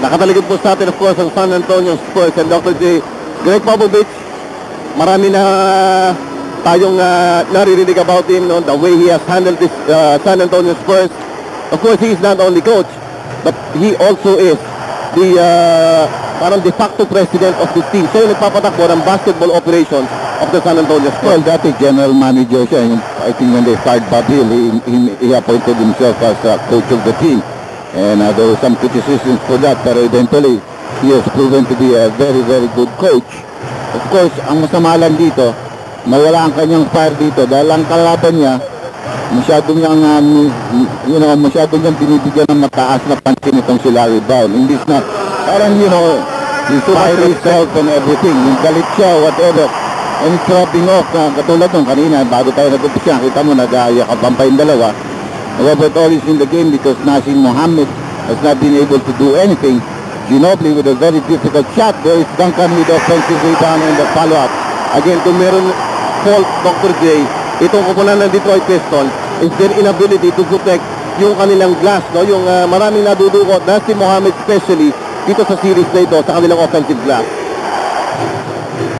Nakataligid po sa atin, of course, ang San Antonio Spurs and Dr. J. Greg Popovich. Marami na tayong naririnig about him, no? The way he has handled this San Antonio Spurs. Of course, he is not only coach, but he also is the parang de facto president of this team. So, yung nagpapatakbo ng basketball operations of the San Antonio Spurs. Well, dati general manager siya. I think when they started Bob Hill, he appointed himself as coach of the team. And there was some criticisms for that, pero eventually, he has proven to be a very, very good coach. Of course, ang masama lang dito, mawala ang kanyang fire dito dahil ang kalaban niya, masyadong niyang binibigyan ng mataas na pansin itong si Larry Brown. Hindi na, parang, he's fire himself and everything. Yung galit siya, whatever. And it's rubbing off, katulad nung kanina, bago tayo nag-umpisa, kita mo, nag-aayakabang pa yung dalawa. Robert Ory is in the game because Nasir Mohammed has not been able to do anything. Ginobili with a very difficult shot. There is Duncan with the offensive rebound and the follow-up. Again, kung meron fault, Dr. J, itong kukunan ng Detroit Pistons is their inability to protect yung kanilang glass, no? Yung maraming nadudukot, Nasir Mohammed especially, dito sa series na ito, sa kanilang offensive glass.